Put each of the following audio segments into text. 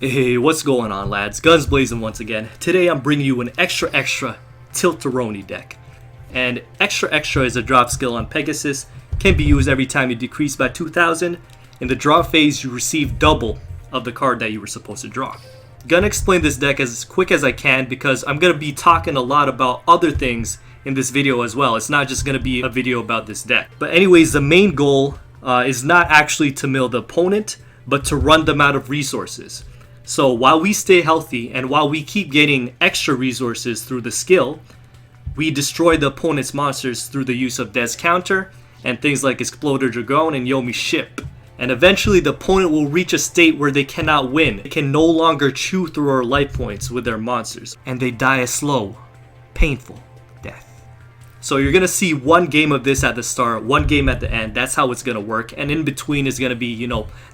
Hey, what's going on, lads? Guns blazing once again. Today I'm bringing you an extra Tiltaroni deck. And extra is a drop skill on Pegasus. Can be used every time you decrease by 2,000. In the draw phase, you receive double of the card that you were supposed to draw. Gonna explain this deck as quick as I can because I'm gonna be talking a lot about other things in this video as well. It's not just gonna be a video about this deck. But anyways, the main goal is not actually to mill the opponent, but to run them out of resources. So while we stay healthy and while we keep getting extra resources through the skill, we destroy the opponent's monsters through the use of Des Counter and things like Exploder Dragon and Yomi Ship. And eventually the opponent will reach a state where they cannot win. They can no longer chew through our life points with their monsters. And they die a slow, painful death. So you're going to see one game of this at the start, one game at the end. That's how it's going to work. And in between is going to be,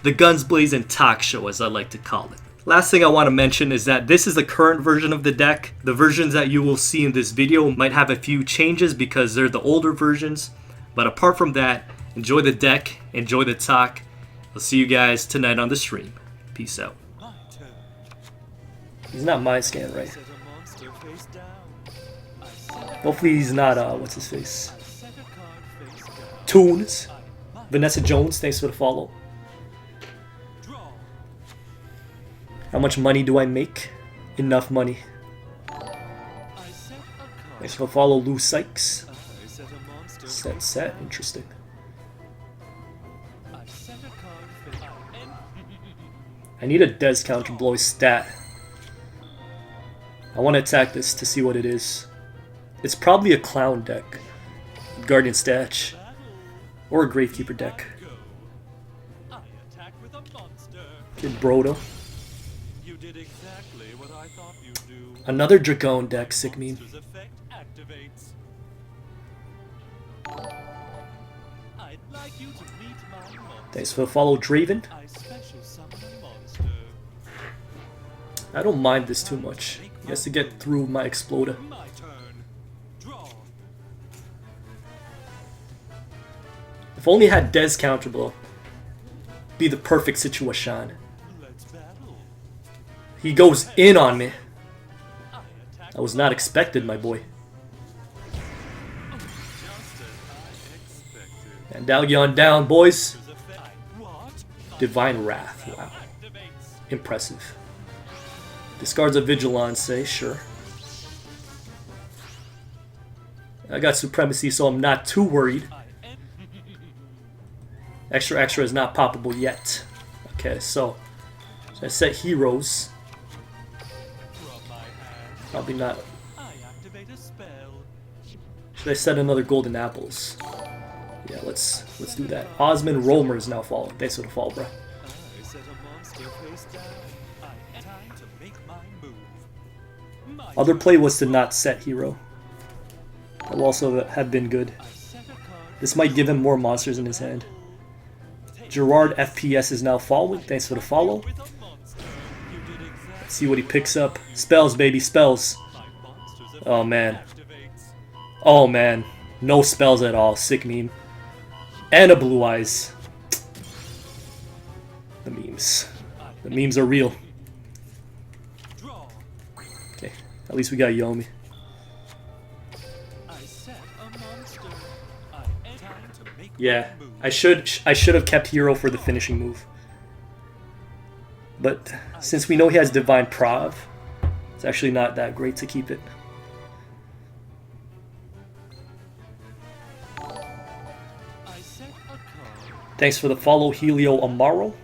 the Guns Blazing talk show, as I like to call it. Last thing I want to mention is that this is the current version of the deck. The versions that you will see in this video might have a few changes because they're the older versions. But apart from that, enjoy the deck, enjoy the talk. I'll see you guys tonight on the stream. Peace out. He's not my scan, right? Hopefully he's not, what's his face? Toons. Vanessa Jones, thanks for the follow. How much money do I make? Enough money. Thanks for the follow, Lou Sykes. Set, interesting. I need a Des Counter below his stat. I want to attack this to see what it is. It's probably a clown deck. Guardian Statch. Or a Gravekeeper deck. Kid Brodo. Another Dragon deck, sick meme. Thanks for the follow, Draven. I don't mind this too much. He has to get through my Exploder. If only I had Des Counter Blow. Be the perfect situation. He goes in on me. I was not expected, my boy. And Dalgion down, boys. Divine Wrath. Wow. Impressive. Discards a Vigilance, say, sure. I got Supremacy, so I'm not too worried. Extra is not poppable yet. Okay, so I set heroes. Probably not. Should I set another Golden Apples? Yeah, let's do that. Osmond Romer is now following. Thanks for the fall, bro. Other play was to not set hero. That will also have been good. This might give him more monsters in his hand. Gerard FPS is now following. Thanks for the follow. Let's see what he picks up. Spells, baby, spells. Oh, man. Oh, man. No spells at all. Sick meme. And a Blue Eyes. The memes. The memes are real. Okay. At least we got Yomi. Yeah. I should have kept hero for the finishing move. But since we know he has Divine Prov, it's actually not that great to keep it. Thanks for the follow, Helio Amaro.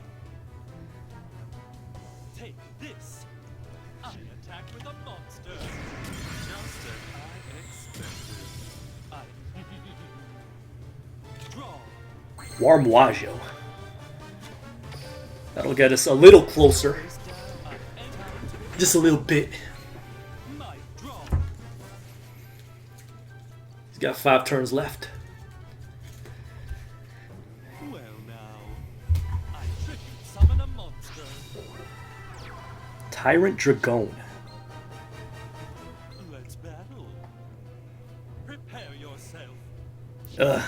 Warmwajo. That'll get us a little closer. Just a little bit. He's got 5 turns left. Tyrant Dragon. Ugh.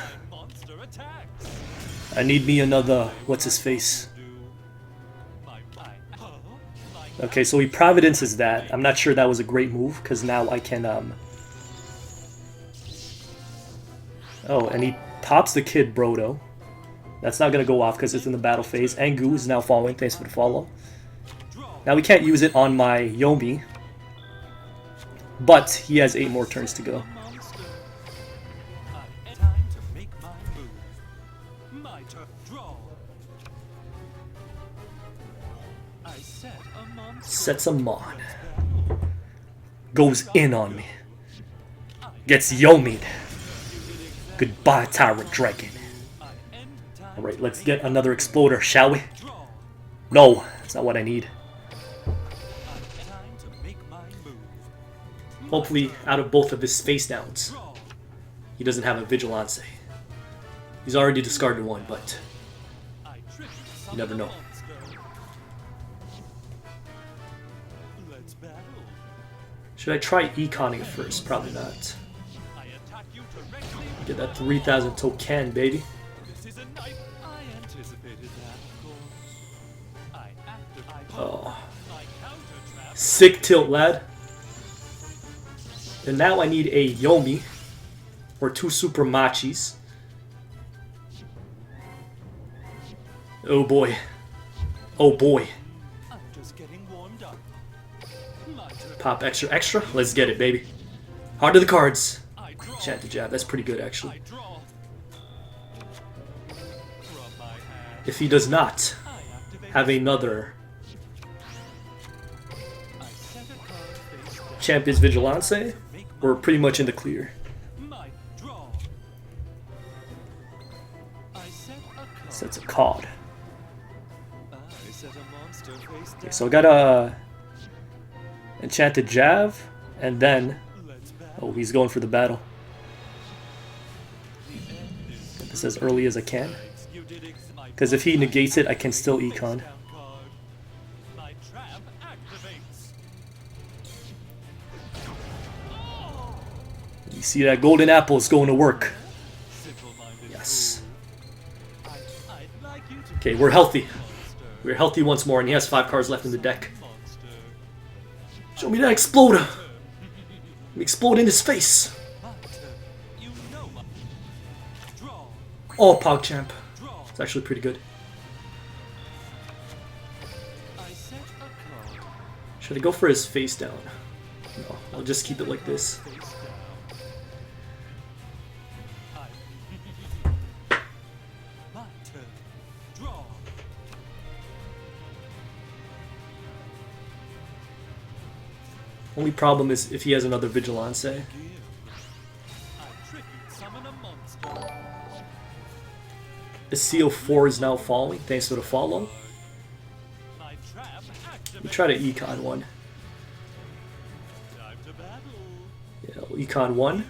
I need me another, what's his face? Okay, so he providences that. I'm not sure that was a great move, because now I can, Oh, and he pops the Kid Brodo. That's not going to go off because it's in the battle phase. Angu is now following, thanks for the follow. Now we can't use it on my Yomi, but he has 8 more turns to go. Sets a mon. Goes in on me. Gets Yomi'd. Goodbye, Tyrant Dragon. Alright, let's get another Exploder, shall we? No, that's not what I need. Hopefully, out of both of his face downs, he doesn't have a Vigilance. He's already discarded one, but you never know. Should I try econing first? Probably not. Get that 3,000 token, baby. Oh. Sick tilt, lad. And now I need a Yomi. Or 2 Super Machis. Oh boy. Oh boy. Pop extra extra. Let's get it, baby. Heart of the cards. Enchanted Jab. That's pretty good, actually. If he does not have another Champion's Vigilance, we're pretty much in the clear. Sets a card. Okay, so I got a Enchanted Jab, and then oh, he's going for the battle. Get this as early as I can, because if he negates it, I can still econ. You see that golden apple is going to work. Yes. Okay, we're healthy. We're healthy once more, and he has 5 cards left in the deck. Show me that Exploder! Let me explode in his face! Oh, PogChamp. It's actually pretty good. Should I go for his face down? No, I'll just keep it like this. Only problem is if he has another Vigilance. The CO4 is now falling, thanks for the follow. Let me try to econ one. Yeah, econ one.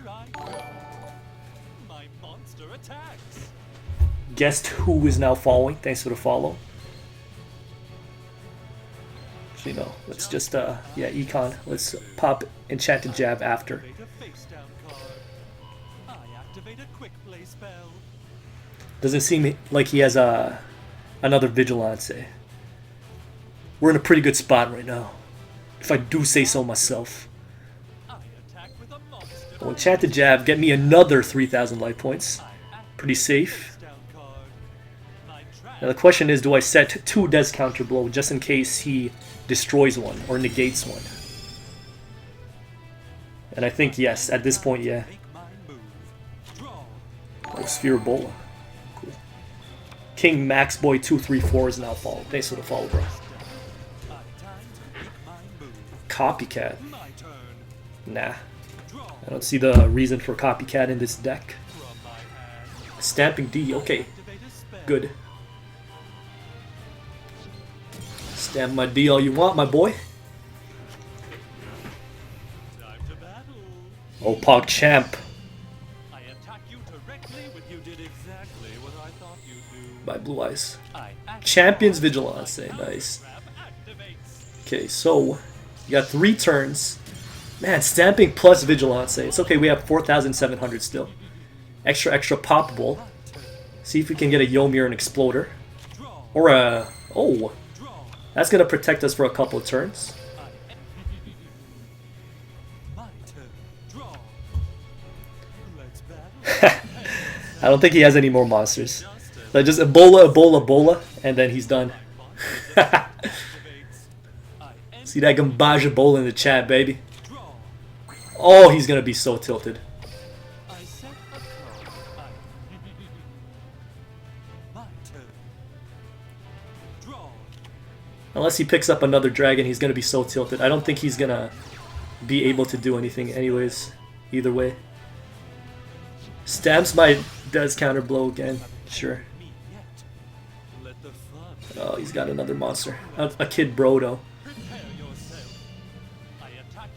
Guessed who is now following, thanks for the follow. No, let's just yeah, econ. Let's pop Enchanted Jab after. Doesn't seem like he has another Vigilance. We're in a pretty good spot right now, if I do say so myself. Well, Enchanted Jab, get me another 3,000 life points. Pretty safe. Now the question is, do I set 2 Des Counter Blow just in case he destroys one or negates one? And I think yes, at this point, yeah. Oh, Sphere Bola. Cool. King Max Boy 234 is now followed. Thanks for the follow, bro. Copycat. Nah. I don't see the reason for Copycat in this deck. Stamping D, okay. Good. Stamp my D all you want, my boy. Oh, PogChamp. My blue eyes. Champion's Vigilance, nice. Okay, so you got 3 turns. Man, stamping plus Vigilance. It's okay, we have 4,700 still. Extra, extra poppable. See if we can get a Yomi or an Exploder. Or a... oh! That's going to protect us for a couple of turns. I don't think he has any more monsters. So just Ebola, Ebola, Ebola, and then he's done. See that Gambaja Ebola in the chat, baby. Oh, he's going to be so tilted. Unless he picks up another dragon, he's going to be so tilted. I don't think he's going to be able to do anything anyways, either way. Stabs my Des counter blow again. Sure. Oh, he's got another monster. A Kid Brodo.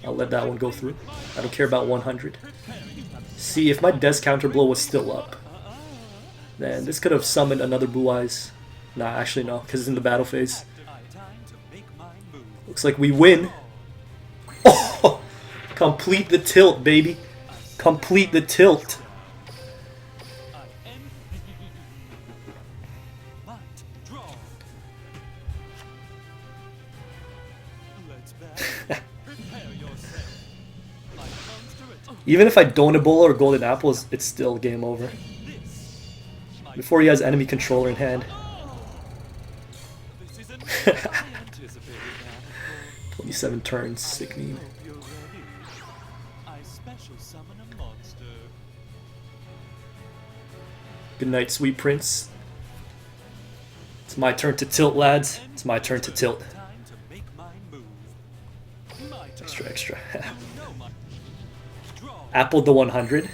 I'll let that one go through. I don't care about 100. See, if my Des counter blow was still up, then this could have summoned another Blue Eyes. Nah, actually no, because it's in the battle phase. Looks like we win. Oh! Complete the tilt, baby. Complete the tilt. Even if I don't Ebola or Golden Apples, it's still game over. Before he has enemy controller in hand. 27 turns, sick meme. Good night, sweet prince. It's my turn to tilt, lads. It's my turn to tilt. Extra, extra. Apple the 100.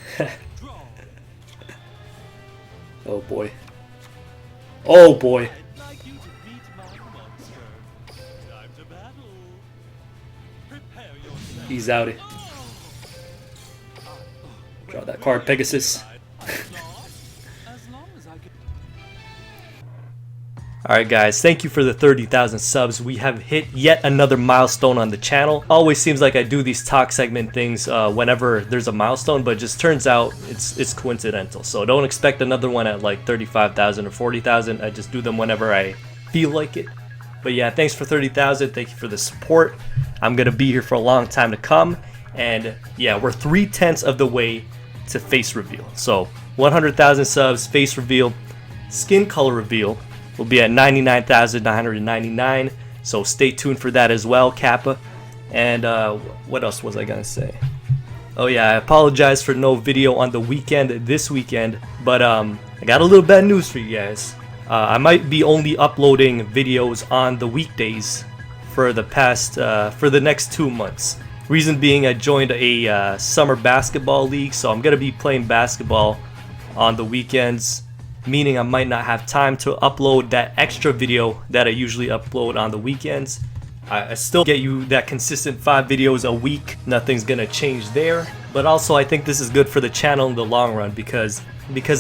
Oh boy. Oh boy. He's outie. Draw that card, Pegasus. Alright guys, thank you for the 30,000 subs. We have hit yet another milestone on the channel. Always seems like I do these talk segment things whenever there's a milestone, but it just turns out it's coincidental. So don't expect another one at like 35,000 or 40,000. I just do them whenever I feel like it. But yeah, thanks for 30,000. Thank you for the support. I'm going to be here for a long time to come. And yeah, we're 3/10 of the way to face reveal. So 100,000 subs, face reveal, skin color reveal. We'll be at 99,999, so stay tuned for that as well, Kappa. And what else was I gonna say? Oh yeah, I apologize for no video on the weekend this weekend, but I got a little bad news for you guys. I might be only uploading videos on the weekdays for the next 2 months. Reason being, I joined a summer basketball league, so I'm gonna be playing basketball on the weekends. Meaning I might not have time to upload that extra video that I usually upload on the weekends. I still get you that consistent 5 videos a week. Nothing's gonna change there. But also I think this is good for the channel in the long run because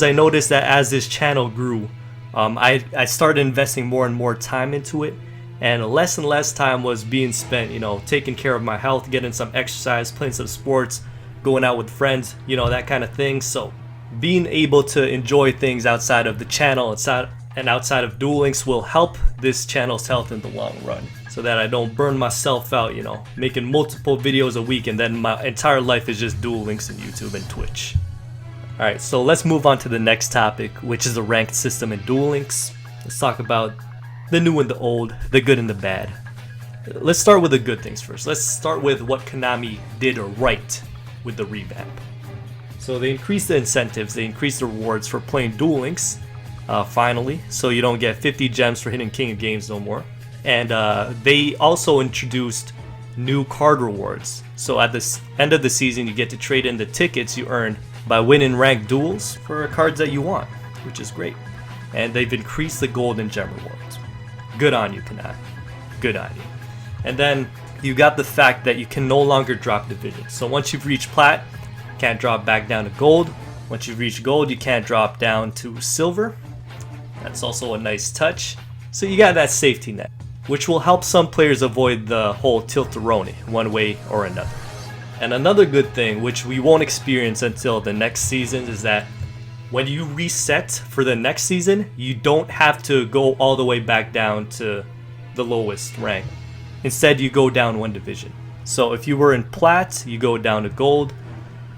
I noticed that as this channel grew, I started investing more and more time into it, and less time was being spent, you know, taking care of my health, getting some exercise, playing some sports, going out with friends, you know, that kind of thing. So being able to enjoy things outside of the channel and outside of Duel Links will help this channel's health in the long run, so that I don't burn myself out, you know, making multiple videos a week and then my entire life is just Duel Links and YouTube and Twitch. Alright, so let's move on to the next topic, which is the ranked system in Duel Links. Let's talk about the new and the old, the good and the bad. Let's start with the good things first. Let's start with what Konami did right with the revamp. So they increased the incentives, they increased the rewards for playing Duel Links, finally, so you don't get 50 gems for hitting King of Games no more. And they also introduced new card rewards. So at the end of the season, you get to trade in the tickets you earned by winning ranked duels for cards that you want, which is great. And they've increased the gold and gem rewards. Good on you, Konami. Good on you. And then you got the fact that you can no longer drop divisions. So once you've reached Plat, can't drop back down to gold. Once you reach gold, you can't drop down to silver. That's also a nice touch. So you got that safety net, which will help some players avoid the whole tilt-a-roni one way or another. And another good thing, which we won't experience until the next season, is that when you reset for the next season, you don't have to go all the way back down to the lowest rank. Instead, you go down one division. So if you were in Plat, you go down to Gold.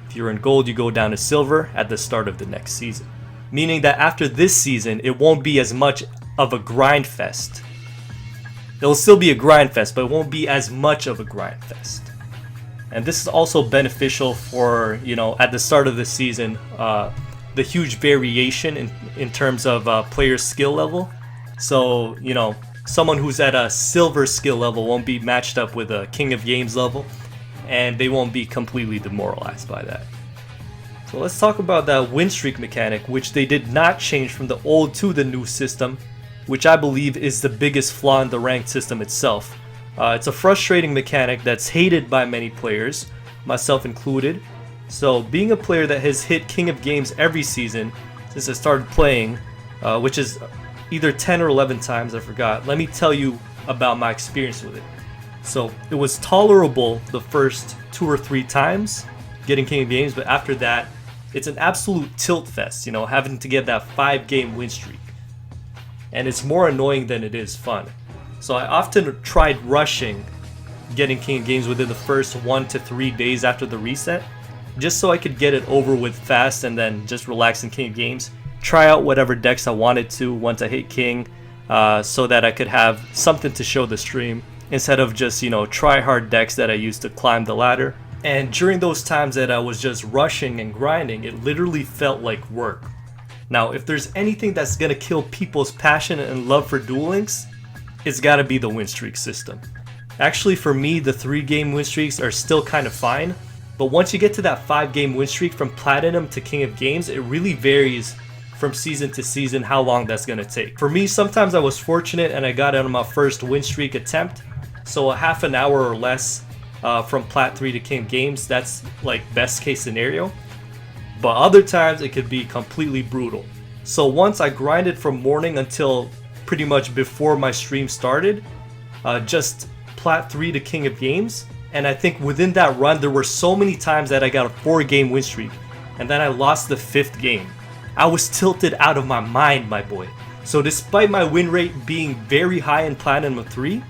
If you're in Gold, you go down to Silver at the start of the next season. Meaning that after this season, it won't be as much of a grind fest. It'll still be a grind fest, but it won't be as much of a grind fest. And this is also beneficial for, at the start of the season, the huge variation in terms of player skill level. So, someone who's at a silver skill level won't be matched up with a King of Games level, and they won't be completely demoralized by that. So let's talk about that win streak mechanic, which they did not change from the old to the new system, which I believe is the biggest flaw in the ranked system itself. It's a frustrating mechanic that's hated by many players, myself included. So being a player that has hit King of Games every season since I started playing, which is either 10 or 11 times, I forgot. Let me tell you about my experience with it. So it was tolerable the first 2 or 3 times getting King of Games, but after that, it's an absolute tilt fest, having to get that 5-game win streak. And it's more annoying than it is fun. So I often tried rushing getting King of Games within the first 1 to 3 days after the reset, just so I could get it over with fast and then just relax in King of Games. Try out whatever decks I wanted to once I hit King, so that I could have something to show the stream instead of just, try hard decks that I used to climb the ladder. And during those times that I was just rushing and grinding, it literally felt like work. Now, if there's anything that's gonna kill people's passion and love for Duel Links, it's gotta be the win streak system. Actually, for me, the 3-game win streaks are still kind of fine, but once you get to that 5-game win streak from Platinum to King of Games, it really varies from season to season how long that's gonna take. For me, sometimes I was fortunate and I got out of my first win streak attempt, so a half an hour or less from Plat 3 to King of Games, that's like best case scenario. But other times it could be completely brutal. So once I grinded from morning until pretty much before my stream started, just Plat 3 to King of Games, and I think within that run there were so many times that I got a 4-game win streak, and then I lost the 5th game. I was tilted out of my mind, my boy. So despite my win rate being very high in Platinum 3,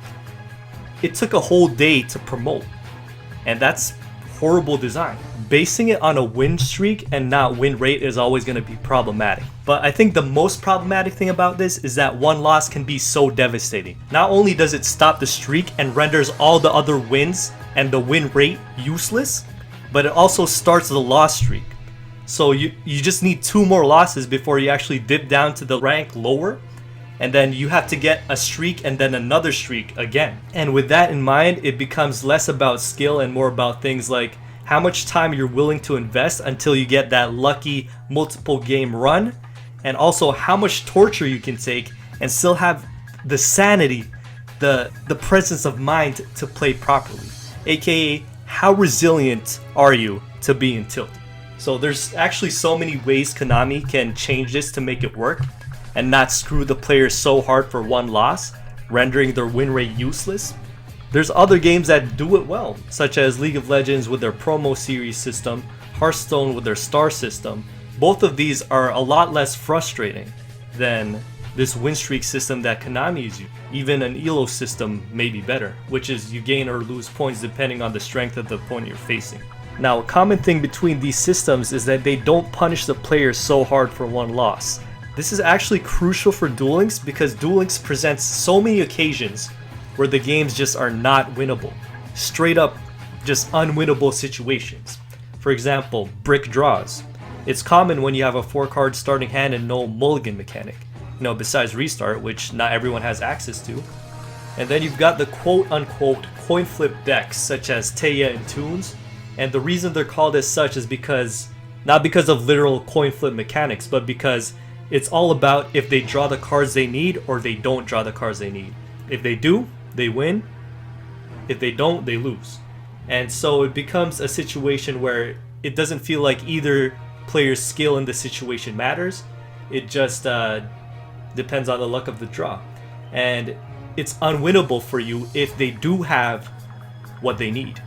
it took a whole day to promote. And that's horrible design. Basing it on a win streak and not win rate is always going to be problematic. But I think the most problematic thing about this is that one loss can be so devastating. Not only does it stop the streak and renders all the other wins and the win rate useless, but it also starts the loss streak. So you just need 2 more losses before you actually dip down to the rank lower, and then you have to get a streak and then another streak again. And with that in mind, it becomes less about skill and more about things like how much time you're willing to invest until you get that lucky multiple game run, and also how much torture you can take and still have the sanity, the presence of mind to play properly. AKA, how resilient are you to being tilted? So there's actually so many ways Konami can change this to make it work and not screw the players so hard for one loss, rendering their win rate useless. There's other games that do it well, such as League of Legends with their promo series system, Hearthstone with their star system. Both of these are a lot less frustrating than this win streak system that Konami is using. Even an ELO system may be better, which is you gain or lose points depending on the strength of the opponent you're facing. Now, a common thing between these systems is that they don't punish the players so hard for one loss. This is actually crucial for Duel Links because Duel Links presents so many occasions where the games just are not winnable. Straight up, just unwinnable situations. For example, brick draws. It's common when you have a 4-card starting hand and no mulligan mechanic, besides restart, which not everyone has access to. And then you've got the quote-unquote coin flip decks such as Taya and Toons, and the reason they're called as such is because, not because of literal coin flip mechanics, but because it's all about if they draw the cards they need or they don't draw the cards they need. If they do, they win. If they don't, they lose. And so it becomes a situation where it doesn't feel like either player's skill in the situation matters. It just depends on the luck of the draw. And it's unwinnable for you if they do have what they need.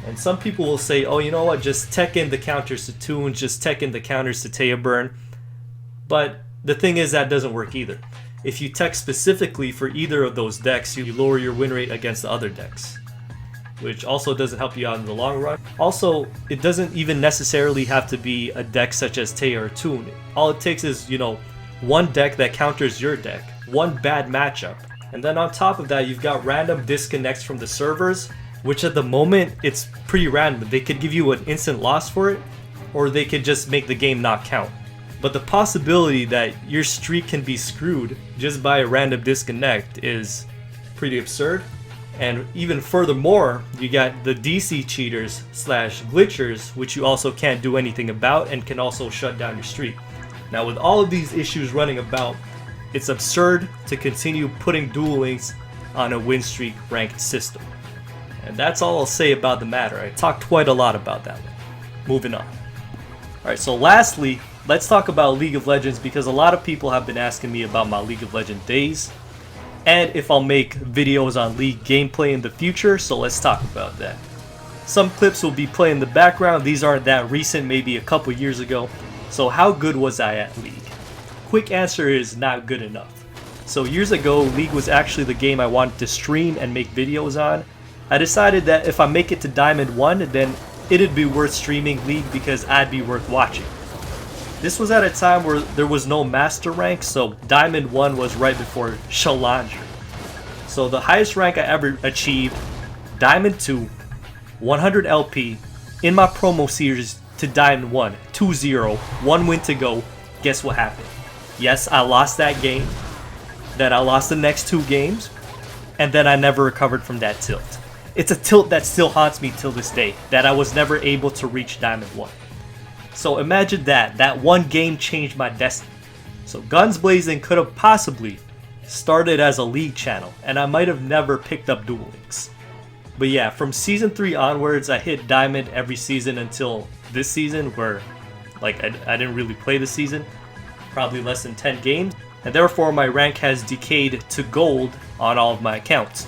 And some people will say, oh, you know what, just tech in the counters to Toons, just tech in the counters to Taya Burn. But the thing is that doesn't work either. if you tech specifically for either of those decks, you lower your win rate against the other decks, which also doesn't help you out in the long run. Also, it doesn't even necessarily have to be a deck such as Taya or Toon. All it takes is, one deck that counters your deck, one bad matchup. And then on top of that, you've got random disconnects from the servers, which at the moment, it's pretty random. They could give you an instant loss for it, or they could just make the game not count. But the possibility that your streak can be screwed just by a random disconnect is pretty absurd. And even furthermore, you got the DC cheaters / glitchers, which you also can't do anything about and can also shut down your streak. Now with all of these issues running about, it's absurd to continue putting Duel Links on a win streak ranked system. And that's all I'll say about the matter. I talked quite a lot about that one. Moving on. Alright, so lastly, let's talk about League of Legends, because a lot of people have been asking me about my League of Legends days and if I'll make videos on League gameplay in the future, so let's talk about that. Some clips will be playing in the background. These aren't that recent, maybe a couple years ago. So how good was I at League? Quick answer is not good enough. So years ago, League was actually the game I wanted to stream and make videos on. I decided that if I make it to Diamond 1, then it'd be worth streaming League because I'd be worth watching. This was at a time where there was no master rank, so Diamond 1 was right before Challenger. So the highest rank I ever achieved, Diamond 2, 100 LP, in my promo series to Diamond 1, 2-0, 1 win to go. Guess what happened? Yes, I lost that game, then I lost the next 2 games, and then I never recovered from that tilt. It's a tilt that still haunts me till this day, that I was never able to reach Diamond 1. So imagine that one game changed my destiny. So gunsblazing could have possibly started as a League channel, and I might have never picked up Duel Links. But yeah, from season 3 onwards, I hit Diamond every season until this season, where I didn't really play the season, probably less than 10 games, and therefore my rank has decayed to gold on all of my accounts.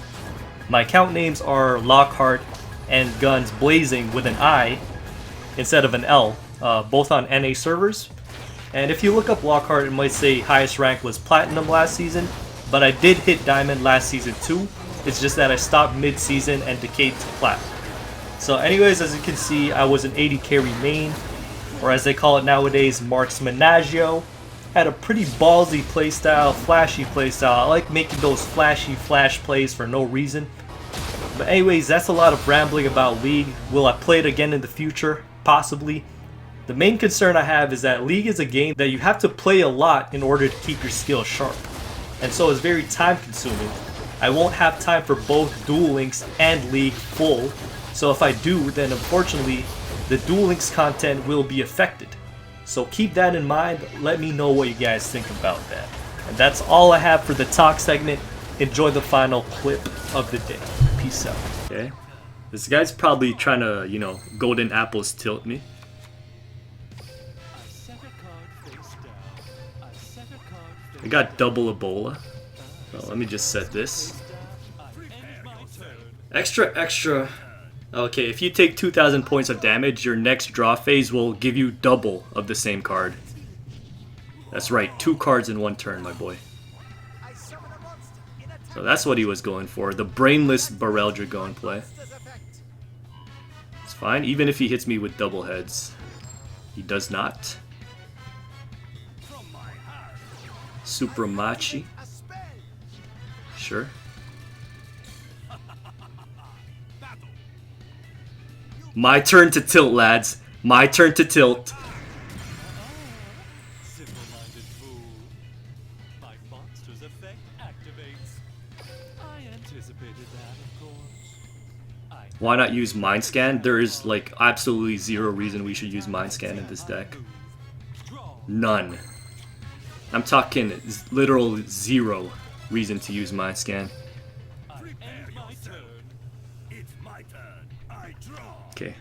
My account names are Lockhart and gunsblazing with an I instead of an L. Both on NA servers. And if you look up Lockhart, it might say highest rank was Platinum last season, but I did hit Diamond last season too. It's just that I stopped mid-season and decayed to Plat. So anyways, as you can see, I was an 80 carry main, or as they call it nowadays, Marksmanagio. Had a pretty ballsy playstyle, flashy playstyle. I like making those flashy flash plays for no reason. But anyways, that's a lot of rambling about League. Will I play it again in the future? Possibly. The main concern I have is that League is a game that you have to play a lot in order to keep your skills sharp, and so it's very time consuming. I won't have time for both Duel Links and League full, so if I do, then unfortunately the Duel Links content will be affected. So keep that in mind. Let me know what you guys think about that. And that's all I have for the talk segment. Enjoy the final clip of the day. Peace out. Okay, this guy's probably trying to, golden apples tilt me. I got double Ebola. Well, let me just set this. Extra. Okay, if you take 2,000 points of damage, your next draw phase will give you double of the same card. That's right, 2 cards in 1 turn, my boy. So that's what he was going for. The brainless Barrel Dragon play. It's fine, even if he hits me with double heads. He does not. Supramachi. Sure. My turn to tilt, lads. My turn to tilt. Why not use Mind Scan? There is absolutely 0 reason we should use Mind Scan in this deck. None. I'm talking literal 0 reason to use Mind Scan. Okay.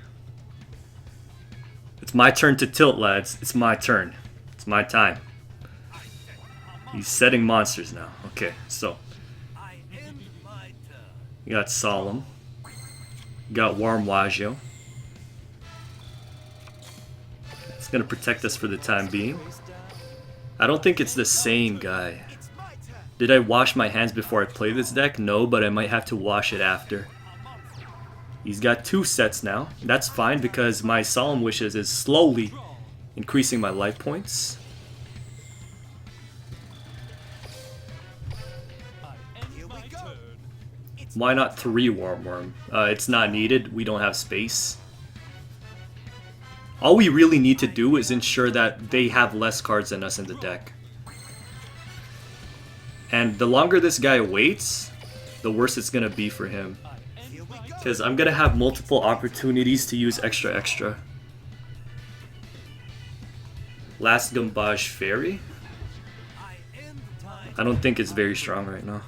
It's my turn to tilt, lads. It's my turn. It's my time. He's setting monsters now. Okay, so. You got Solemn. You got Warm Wagio. It's gonna protect us for the time being. I don't think it's the same guy. Did I wash my hands before I play this deck? No, but I might have to wash it after. He's got 2 sets now. That's fine because my Solemn Wishes is slowly increasing my life points. Why not 3 Worm? It's not needed. We don't have space. All we really need to do is ensure that they have less cards than us in the deck. And the longer this guy waits, the worse it's going to be for him. Because I'm going to have multiple opportunities to use extra. Last Gambage Fairy? I don't think it's very strong right now.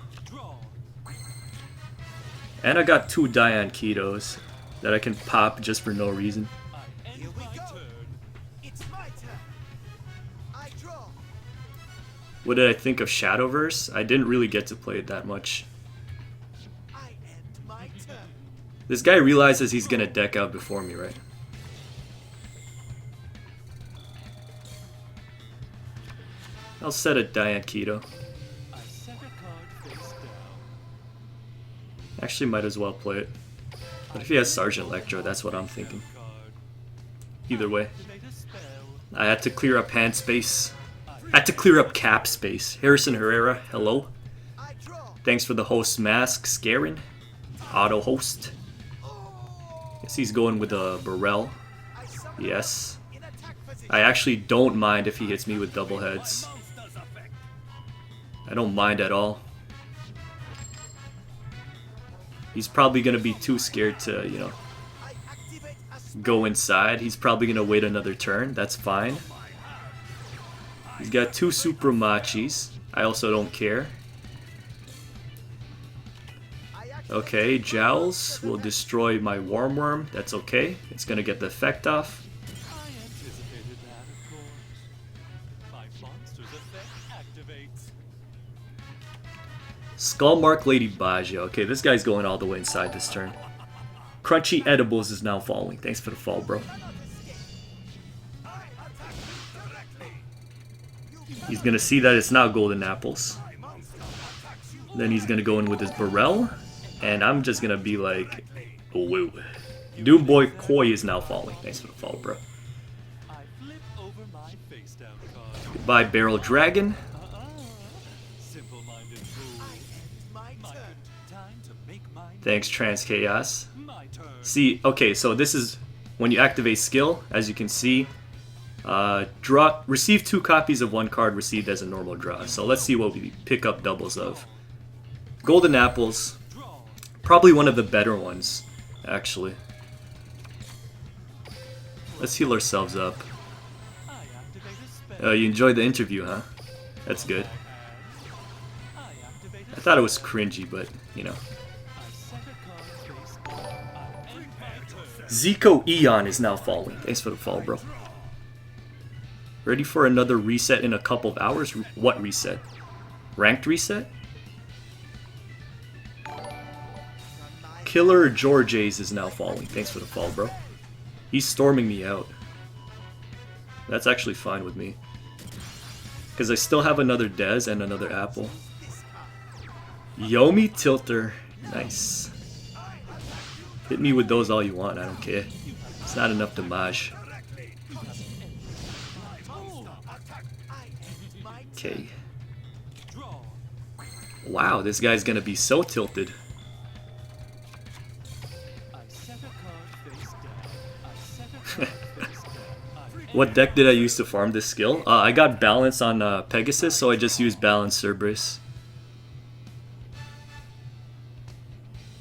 And I got 2 Dian Ketos that I can pop just for no reason. What did I think of Shadowverse? I didn't really get to play it that much. This guy realizes he's gonna deck out before me, right? I'll set a Dian Keto. Actually, might as well play it. What if he has Sergeant Electro? That's what I'm thinking. Either way. I had to clear up hand space. I had to clear up cap space. Harrison Herrera, hello. Thanks for the host mask, Scarin. Auto host. Guess he's going with a Burrell. Yes. I actually don't mind if he hits me with double heads. I don't mind at all. He's probably going to be too scared to, you know, go inside. He's probably going to wait another turn. That's fine. He's got 2 Super Machis. I also don't care. Okay, Jowls will destroy my Worm. That's okay. It's going to get the effect off. Skullmark Lady Baja. Okay, this guy's going all the way inside this turn. Crunchy Edibles is now falling. Thanks for the fall, bro. He's going to see that it's not Golden Apples. Then he's going to go in with his Burrell. And I'm just going to be like, oh, woo. Doomboy Koi is now falling. Thanks for the fall, bro. Goodbye, Barrel Dragon. Thanks, Trans Chaos. See, okay, so this is when you activate skill, as you can see. Receive 2 copies of 1 card received as a normal draw. So let's see what we pick up doubles of. Golden Apples. Probably one of the better ones, actually. Let's heal ourselves up. You enjoyed the interview, huh? That's good. I thought it was cringy, but, you know. Zico Eon is now falling. Thanks for the fall, bro. Ready for another reset in a couple of hours? What reset? Ranked reset? Killer Georges is now falling. Thanks for the fall, bro. He's storming me out. That's actually fine with me. Because I still have another Dez and another Apple. Yomi Tilter. Nice. Hit me with those all you want, I don't care. It's not enough damage. Okay. Wow, this guy's gonna be so tilted. What deck did I use to farm this skill? I got balance on Pegasus, so I just used balance Cerberus.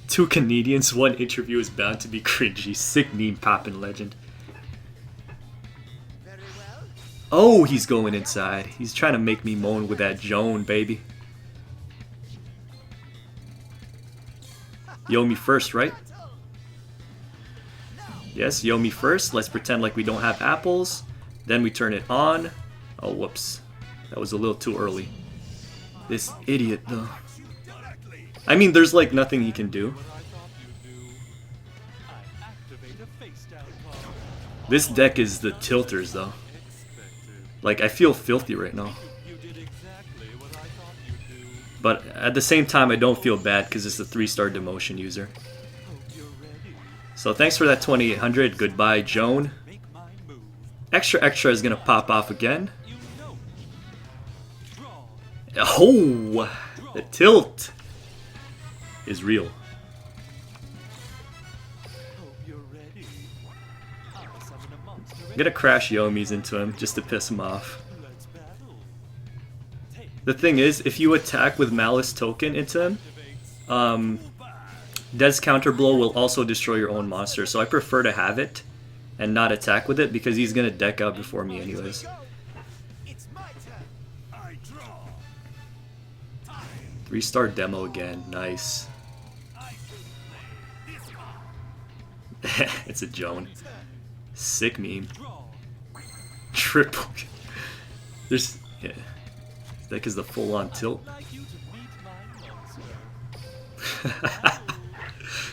2 Canadians, 1 interview is bound to be cringy. Sick meme poppin' legend. Oh, he's going inside. He's trying to make me moan with that Joan, baby. Yomi first, right? Yes, Yomi first. Let's pretend like we don't have apples. Then we turn it on. Oh, whoops. That was a little too early. This idiot, though. I mean, there's like nothing he can do. This deck is the tilters, though. Like, I feel filthy right now. But at the same time, I don't feel bad because it's a 3-star demotion user. So thanks for that 2800. Goodbye, Joan. Extra Extra is going to pop off again. Oh! The tilt is real. I'm gonna crash Yomi's into him just to piss him off. The thing is, if you attack with Malice Token into him, Death's Counter Blow will also destroy your own monster, so I prefer to have it and not attack with it because he's gonna deck out before me anyways. 3-star demo again, nice. It's a Joan. Sick meme. Triple. There's. Yeah. This deck is the full on tilt.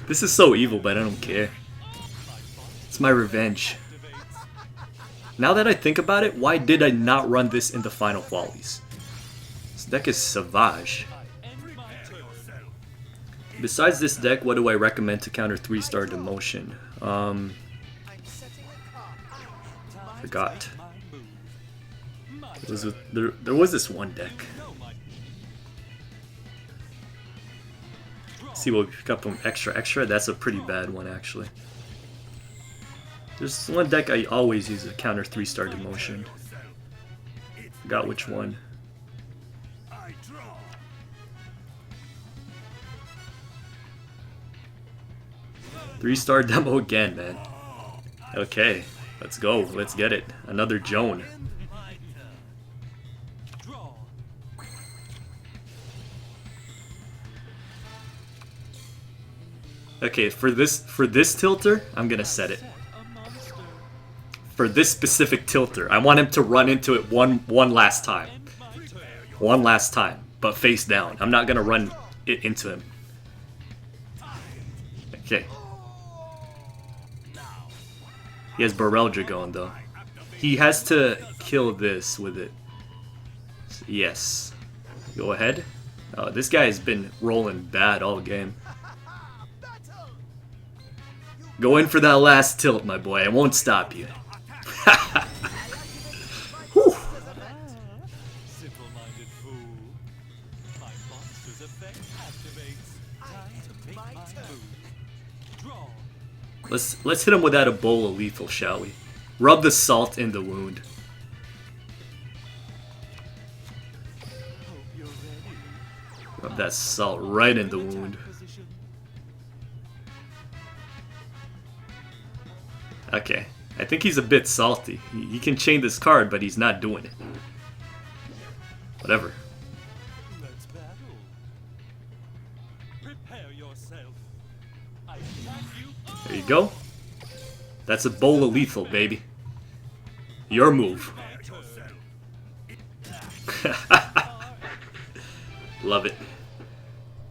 This is so evil, but I don't care. It's my revenge. Now that I think about it, why did I not run this in the final qualities? This deck is Savage. Besides this deck, what do I recommend to counter 3-star demotion? Forgot. There was this one deck. See what we pick up from Extra Extra. That's a pretty bad one actually. There's one deck I always use to counter 3-star demotion. Forgot which one. 3-star demo again, man. Okay, let's go. Let's get it. Another Joan. Okay, for this tilter, I'm gonna set it. For this specific tilter, I want him to run into it one last time. One last time, but face down. I'm not gonna run it into him. Okay. He has Bareldra going though. He has to kill this with it. Yes. Go ahead. Oh, this guy has been rolling bad all game. Go in for that last tilt, my boy. I won't stop you. Let's hit him with that Ebola lethal, shall we? Rub the salt in the wound. Rub that salt right in the wound. Okay, I think he's a bit salty. He can chain this card, but he's not doing it. Whatever. There you go. That's Ebola lethal, baby. Your move. Love it.